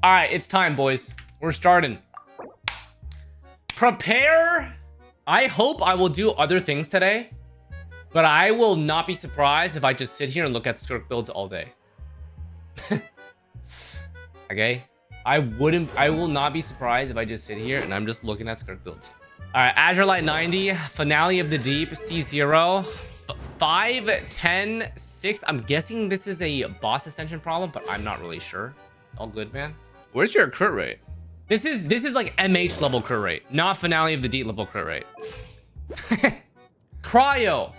All right, it's time, boys. We're starting. Prepare. I hope I will do other things today, but I will not be surprised if I just sit here and look at Skirk builds all day. Okay? I will not be surprised if I just sit here and I'm just looking at Skirk builds. All right, Azure Light 90, Finale of the Deep, C0, 5, 10, 6. I'm guessing this is a boss ascension problem, but I'm not really sure. All good, man. Where's your crit rate? This is like MH level crit rate, not Finale of the Deep level crit rate. Cryo.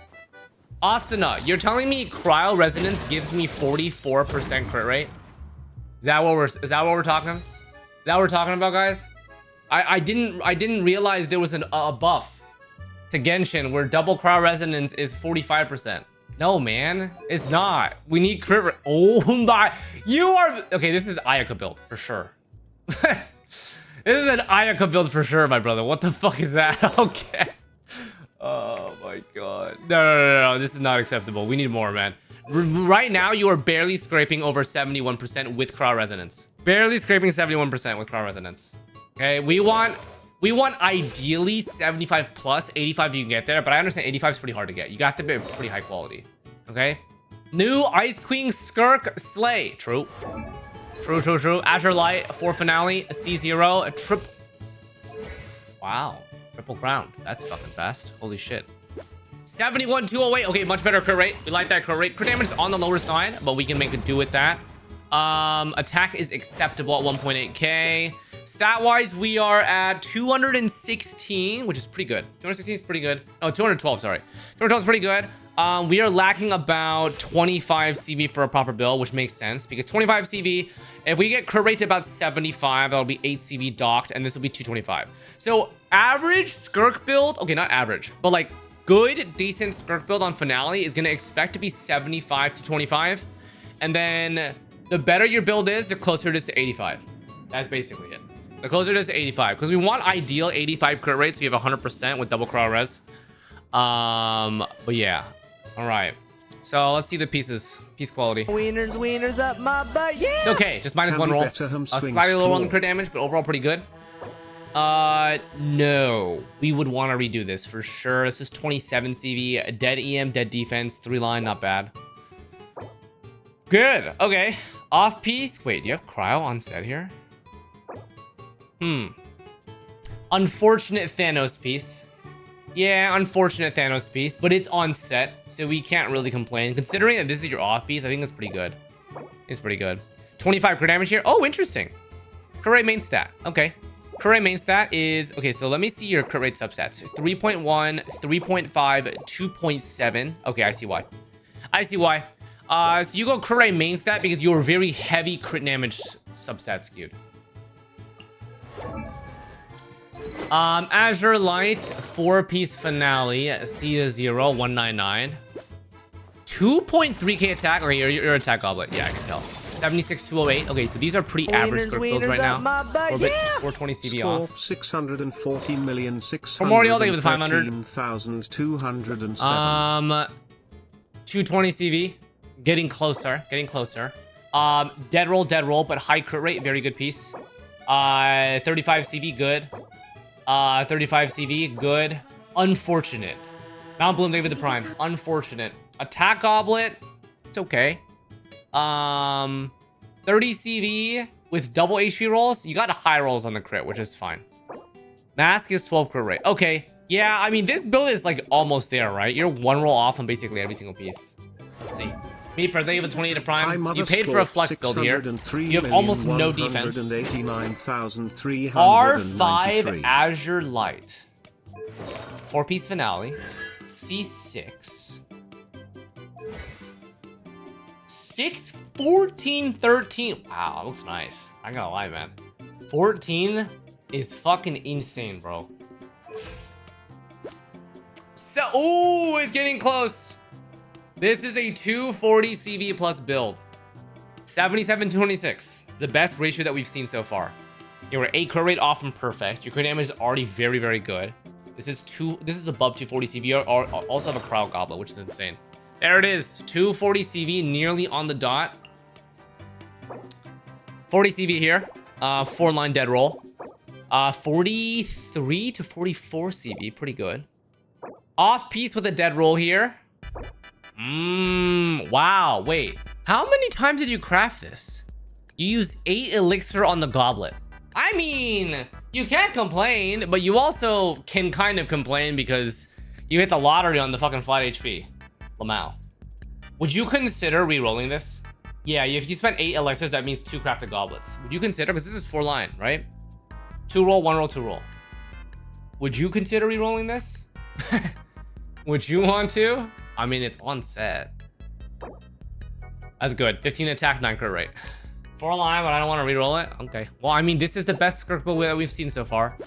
Asuna, you're telling me Cryo Resonance gives me 44% crit rate? Is that what we're talking? Is that what we're talking about, guys? I didn't realize there was a buff to Genshin where double Cryo Resonance is 45%. No, man, it's not. We need crit rate. Oh my, you are okay. This is Ayaka build for sure. This is an Ayaka build for sure, my brother. What the fuck is that? Okay. Oh my god. No. This is not acceptable. We need more, man. Right now, you are barely scraping over 71% with Cryo Resonance. Barely scraping 71% with Cryo Resonance. Okay, we want ideally 75 plus, 85 you can get there, but I understand 85 is pretty hard to get. You have to be pretty high quality. Okay? New Ice Queen Skirk Slay. True. Azure Light, 4 Finale, a C0, a trip. Wow. Triple crown. That's fucking fast. Holy shit. 71, 208. Okay, much better crit rate. We like that crit rate. Crit damage is on the lower side, but we can make it do with that. Attack is acceptable at 1.8k. Stat-wise, we are at 216, which is pretty good. 216 is pretty good. Oh, 212, sorry. 212 is pretty good. We are lacking about 25 CV for a proper build, which makes sense because 25 CV, if we get crit rate to about 75, that'll be 8 CV docked, and this will be 225. So average Skirk build, okay, not average, but like good, decent Skirk build on Finale is going to expect to be 75 to 25. And then the better your build is, the closer it is to 85. That's basically it. The closer it is to 85, because we want ideal 85 crit rate, so you have 100% with double Cryo Res. But yeah. All right. So let's see the pieces. Piece quality. Wieners up my butt, yeah! It's okay. Just minus 1 roll. Slightly lower on the crit damage, but overall pretty good. No. We would want to redo this for sure. This is 27 CV. Dead EM, dead defense. 3 line, not bad. Good. Okay. Off piece. Wait, do you have Cryo on set here? Unfortunate Thanos piece. Yeah, unfortunate Thanos piece, but it's on set, so we can't really complain. Considering that this is your off piece, I think it's pretty good. It's pretty good. 25 crit damage here. Oh, interesting. Crit rate main stat. Okay. Crit rate main stat is... Okay, so let me see your crit rate substats. 3.1, 3.5, 2.7. Okay, I see why. I see why. So you go crit rate main stat because you're very heavy crit damage substat skewed. Azure Light, 4-piece Finale, C0, 199. 2.3k attack. Okay, your attack goblet. Yeah, I can tell. 76, 208. Okay, so these are pretty average Skirk builds right now. 420 CV off. 640 million 613 with 500. 220 CV. Getting closer. Dead roll, but high crit rate. Very good piece. 35 CV, good. 35 CV, good. Unfortunate. Mount Bloom David the Prime, unfortunate. Attack Goblet, it's okay. 30 CV with double HP rolls. You got high rolls on the crit, which is fine. Mask is 12 crit rate. Okay, yeah, I mean, this build is like almost there, right? You're 1 roll off on basically every single piece. Let's see. Me per day with 28 prime. You paid for a flex build here. You have almost no defense. R5 Azure Light. 4-piece Finale. C6. 6, 14, 13. Wow, that looks nice. I ain't gonna lie, man. 14 is fucking insane, bro. So, ooh, it's getting close. This is a 240 CV plus build. 77, 226. It's the best ratio that we've seen so far. Your 8 crit rate off from perfect. Your crit damage is already very, very good. This is above 240 CV. You also have a Cryo Goblet, which is insane. There it is. 240 CV, nearly on the dot. 40 CV here. 4-line dead roll. 43 to 44 CV, pretty good. Off piece with a dead roll here. Wow, wait. How many times did you craft this? You use 8 elixir on the goblet. I mean, you can't complain, but you also can kind of complain because you hit the lottery on the fucking flat HP. Lamau. Would you consider re-rolling this? Yeah, if you spent 8 elixirs, that means 2 crafted goblets. Would you consider, because this is 4-line, right? 2 roll, 1 roll, 2 roll. Would you consider re-rolling this? Would you want to? I mean, it's on set. That's good. 15 attack, 9 crit rate. 4-line, but I don't want to re-roll it. Okay. Well, I mean, this is the best Skirk build that we've seen so far.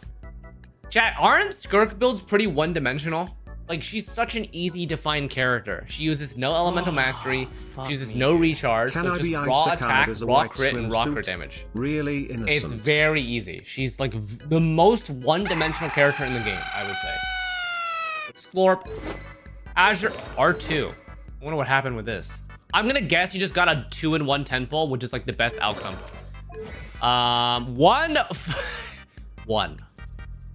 Chat, aren't Skirk builds pretty one-dimensional? Like, she's such an easy to find character. She uses no elemental mastery. She uses no recharge. So it's just raw attack, raw crit, and raw crit damage. Really innocent. It's very easy. She's like the most one-dimensional character in the game, I would say. Sklorp. Azure R2. I wonder what happened with this. I'm gonna guess you just got a 2-in-1 10-pull, which is like the best outcome. One.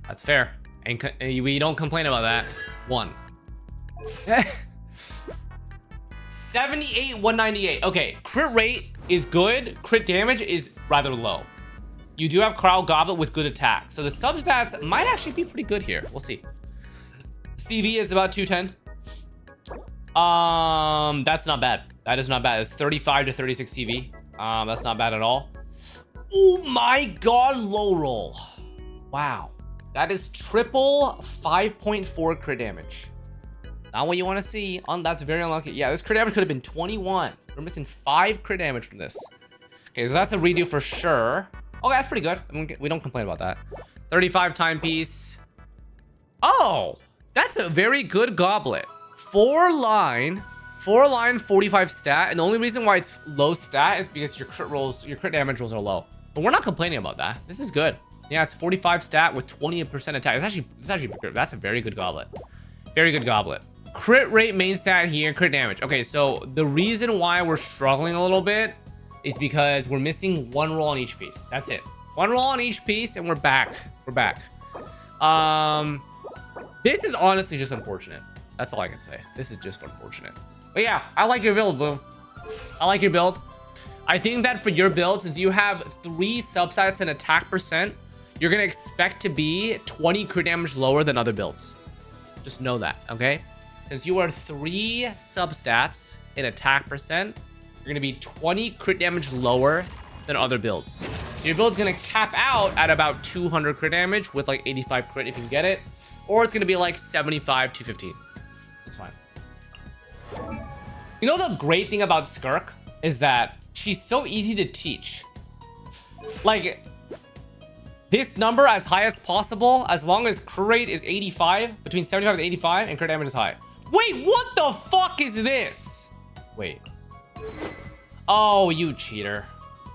That's fair. And we don't complain about that. 1. 78, 198. Okay, crit rate is good. Crit damage is rather low. You do have Crowd Goblet with good attack. So the substats might actually be pretty good here. We'll see. CV is about 210. That's not bad. That is not bad. It's 35 to 36 CV. That's not bad at all. Oh my god, low roll. Wow. That is triple 5.4 crit damage. Not what you want to see. That's very unlucky. Yeah, this crit damage could have been 21. We're missing 5 crit damage from this. Okay, so that's a redo for sure. Oh, that's pretty good. I mean, we don't complain about that. 35 timepiece. Oh, that's a very good goblet. 4-line, 45 stat. And the only reason why it's low stat is because your crit damage rolls are low. But we're not complaining about that. This is good. Yeah, it's 45 stat with 20% attack. It's actually good. That's a very good goblet. Very good goblet. Crit rate main stat here, crit damage. Okay, so the reason why we're struggling a little bit is because we're missing 1 roll on each piece. That's it. 1 roll on each piece and we're back. We're back. This is honestly just unfortunate. That's all I can say. This is just unfortunate. But yeah, I like your build, Boom. I like your build. I think that for your build, since you have 3 substats and attack percent, you're gonna expect to be 20 crit damage lower than other builds. Just know that, okay? Since you are 3 substats in attack percent, you're gonna be 20 crit damage lower than other builds. So your build's gonna cap out at about 200 crit damage with like 85 crit if you can get it, or it's gonna be like 75 to 15. That's fine. You know the great thing about Skirk is that she's so easy to teach. Like, this number as high as possible, as long as crit rate is 85, between 75 and 85, and crit damage is high. Wait, what the fuck is this? Wait. Oh, you cheater.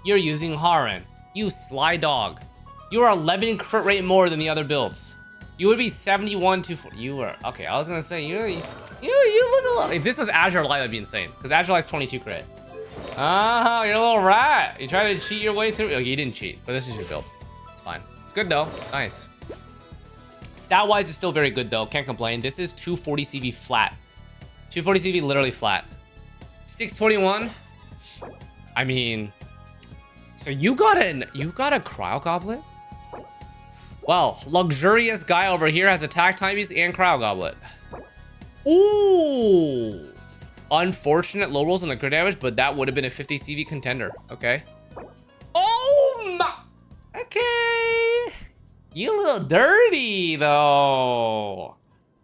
You're using Haran. You sly dog. You are 11 crit rate more than the other builds. You would be 71 to... You were... Okay, I was gonna say, you look a little... If this was Azure Light, that'd be insane. Because Azure Light's 22 crit. Oh, you're a little rat. You try to cheat your way through... Oh, you didn't cheat, but this is your build. Fine. It's good though. It's nice. Stat wise, it's still very good though. Can't complain. This is 240 CV flat. 240 CV literally flat. 621. I mean, so you got a cryo goblet? Well, luxurious guy over here has attack timepiece and cryo goblet. Ooh. Unfortunate low rolls on the crit damage, but that would have been a 50 CV contender. Okay. Oh my. Okay. You a little dirty, though.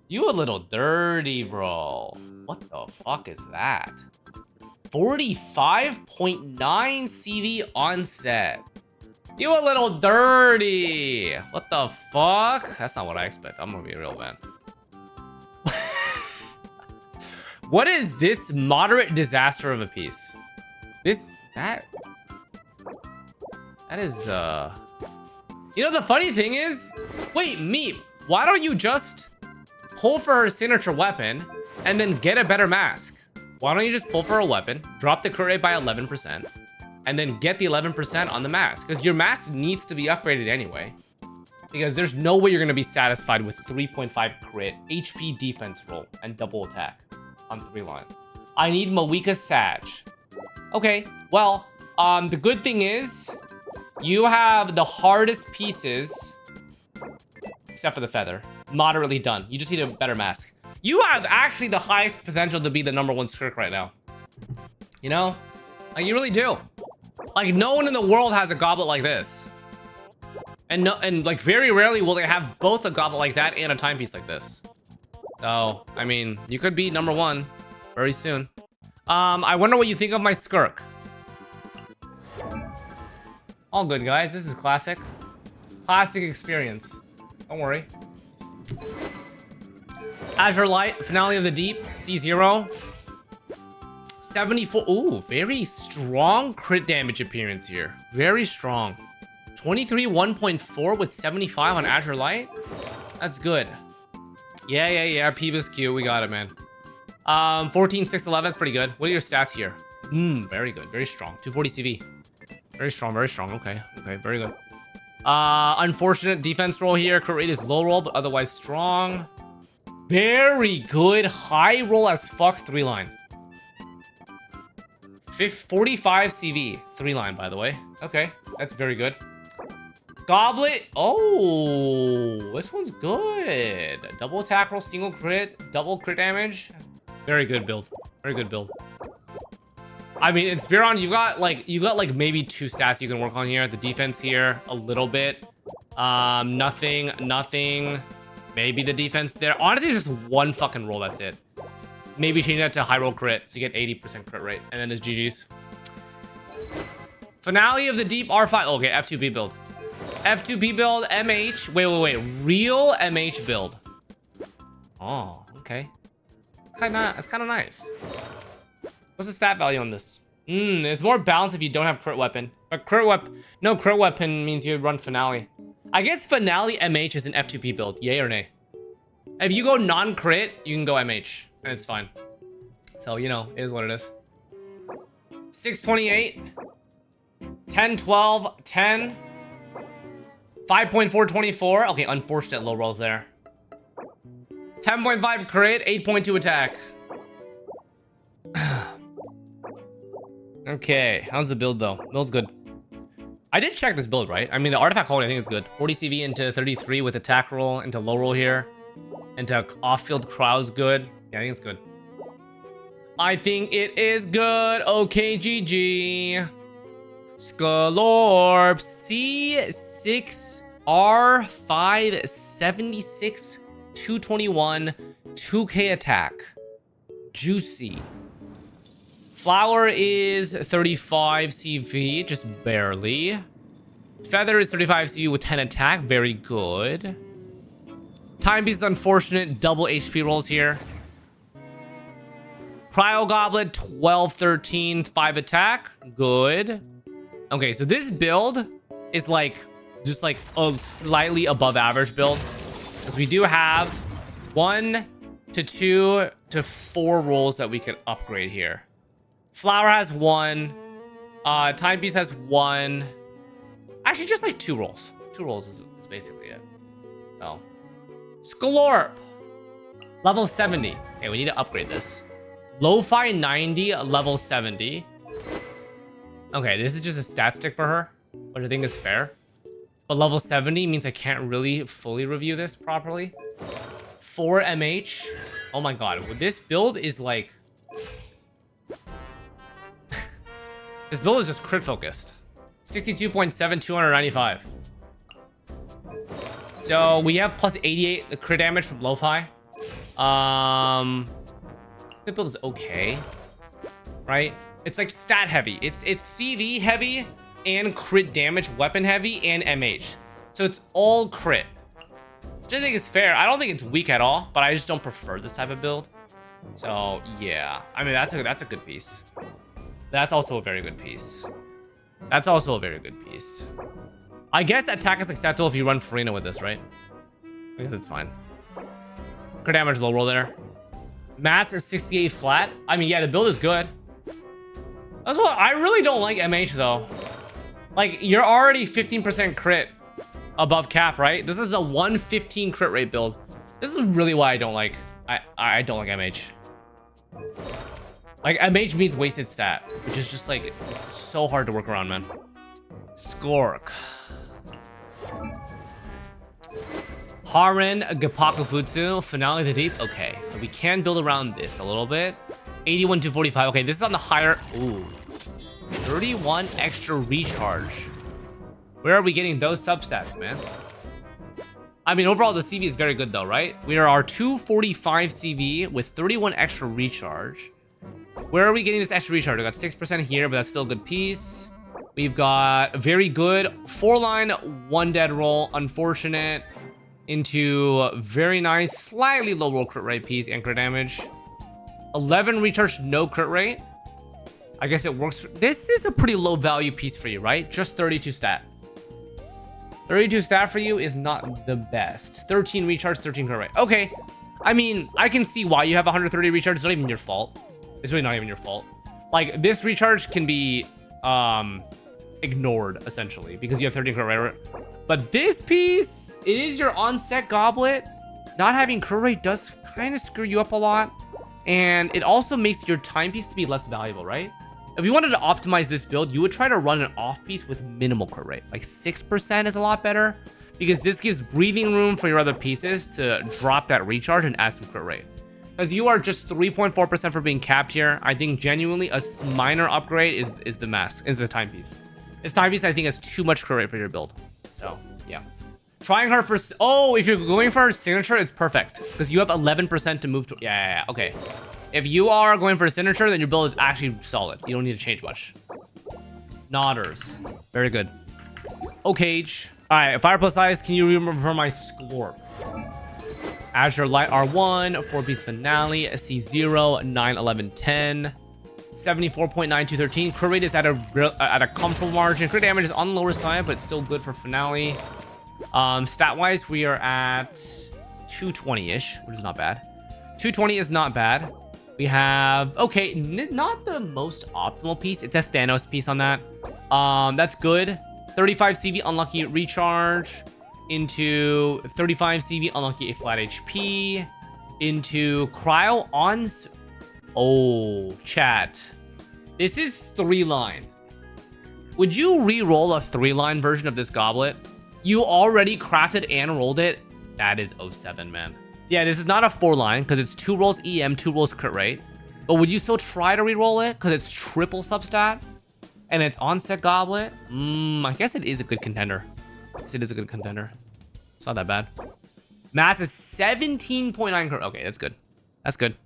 You a little dirty, bro. What the fuck is that? 45.9 CV on set. You a little dirty. What the fuck? That's not what I expect. I'm gonna be a real man. What is this moderate disaster of a piece? That is, You know, the funny thing is, wait, Meep, why don't you just pull for her signature weapon and then get a better mask? Why don't you just pull for a weapon, drop the crit rate by 11%, and then get the 11% on the mask, because your mask needs to be upgraded anyway, because there's no way you're going to be satisfied with 3.5 crit, HP defense roll, and double attack on 3 line. I need Mawika Sag. Okay, well, the good thing is you have the hardest pieces, except for the feather, moderately done. You just need a better mask. You have actually the highest potential to be the #1 Skirk right now. You know? Like, you really do. Like, no one in the world has a goblet like this. And like, very rarely will they have both a goblet like that and a timepiece like this. So, I mean, you could be #1 very soon. I wonder what you think of my Skirk. All good, guys. This is classic. Classic experience. Don't worry. Azure Light, Finale of the Deep, C0. 74. Ooh, very strong crit damage appearance here. Very strong. 23 1.4 with 75 on Azure Light. That's good. Yeah. Peebus Q. We got it, man. 14 6 11 is pretty good. What are your stats here? Very good. Very strong. 240 CV. Very strong. Okay, very good. Unfortunate defense roll here. Crit rate is low roll, but otherwise strong. Very good. High roll as fuck 3 line. 45 CV 3 line, by the way. Okay, that's very good. Goblet. Oh, this one's good. Double attack roll, single crit, double crit damage. Very good build. Very good build. I mean, in Spearon, you got like maybe 2 stats you can work on here. The defense here, a little bit. Nothing. Maybe the defense there. Honestly, just 1 fucking roll. That's it. Maybe change that to high roll crit to get 80% crit rate, and then it's GG's. Finale of the Deep R5. Okay, F2P build. F2P build, MH. Wait. Real MH build. Oh, okay. That's kind of nice. What's the stat value on this? It's more balanced if you don't have crit weapon. But no crit weapon means you run Finale. I guess Finale MH is an F2P build. Yay or nay? If you go non-crit, you can go MH. And it's fine. So, you know, it is what it is. 628. 10, 12, 10. 5.4, 24. Okay, unfortunate low rolls there. 10.5 crit, 8.2 attack. Okay, how's the build though? Build's good. I did check this build, right? I mean, the artifact quality I think is good. 40 CV into 33 with attack roll into low roll here. Into off-field crowd's good. Yeah, I think it's good. I think it is good. Okay, GG. Skalorp C6 R5 76 221 2k attack. Juicy. Flower is 35 CV, just barely. Feather is 35 CV with 10 attack, very good. Timepiece is unfortunate, double HP rolls here. Cryo Goblet, 12, 13, 5 attack, good. Okay, so this build is like, just like a slightly above average build. Because we do have 1 to 2 to 4 rolls that we can upgrade here. Flower has 1. Timepiece has 1. Actually, just like 2 rolls. 2 rolls is basically it. So, Skalorp. Level 70. Okay, we need to upgrade this. Lo-Fi 90, level 70. Okay, this is just a stat stick for her, which I think is fair. But level 70 means I can't really fully review this properly. 4 MH. Oh my god, this build is like... This build is just crit focused. 62.7, 295. So we have plus 88 crit damage from Lo-Fi. The build is okay, right? It's like stat heavy. It's CV heavy and crit damage, weapon heavy and MH. So it's all crit, which I think is fair. I don't think it's weak at all, but I just don't prefer this type of build. So yeah, I mean that's a good piece. That's also a very good piece. I guess attack is acceptable if you run Farina with this, right? I guess it's fine. Crit damage low roll there. Mass is 68 flat. I mean, yeah, the build is good. That's what I really don't like MH though. Like you're already 15% crit above cap, right? This is a 115 crit rate build. This is really why I don't like I don't like MH. Like MH means wasted stat, which is just like it's so hard to work around, man. Skirk. Haren Gapakufutsu, Finale of the Deep. Okay, so we can build around this a little bit. 81 to 45. Okay, this is on the higher. Ooh. 31 extra recharge. Where are we getting those substats, man? I mean, overall, the CV is very good, though, right? We are our 245 CV with 31 extra recharge. Where are we getting this extra recharge? We got 6% here, but that's still a good piece. We've got very good 4-line, 1 dead roll. Unfortunate. Into very nice, slightly low roll crit rate piece and crit damage. 11 recharge, no crit rate. I guess it works. This is a pretty low value piece for you, right? Just 32 stat. 32 stat for you is not the best. 13 recharge, 13 crit rate. Okay. I mean, I can see why you have 130 recharge. It's not even your fault. It's really not even your fault. Like, this recharge can be ignored, essentially, because you have 13 crit rate. But this piece, it is your on-set goblet. Not having crit rate does kind of screw you up a lot. And it also makes your timepiece to be less valuable, right? If you wanted to optimize this build, you would try to run an off piece with minimal crit rate. Like 6% is a lot better because this gives breathing room for your other pieces to drop that recharge and add some crit rate. Because you are just 3.4% for being capped here. I think genuinely a minor upgrade is the mask, is the timepiece. This timepiece I think has too much crit rate for your build. So yeah. Trying her for, oh, if you're going for her signature, it's perfect because you have 11% to move to. Yeah, okay. If you are going for a signature, then your build is actually solid. You don't need to change much. Nodders, very good. Okay, all right. Fire plus ice. Can you remember my Scorp? Azure Light R1, 4-piece finale, C0, 9, 11, 10, 74.9213. Crit rate is at a comfortable margin. Crit damage is on the lower side, but it's still good for finale. Stat wise, we are at 220-ish, which is not bad. 220 is not bad. We have, okay, not the most optimal piece. It's a Thanos piece on that. That's good. 35 CV, unlucky recharge. Into 35 CV, unlucky a flat HP. Into cryo on. Oh, chat. This is 3-line. Would you re-roll a 3-line version of this goblet? You already crafted and rolled it. That is 07, man. Yeah, this is not a 4-line because it's 2 rolls EM, 2 rolls crit rate. But would you still try to re-roll it because it's triple substat and it's on-set goblet? I guess it is a good contender. Yes, it is a good contender. It's not that bad. Mass is 17.9 crit. Okay, that's good. That's good.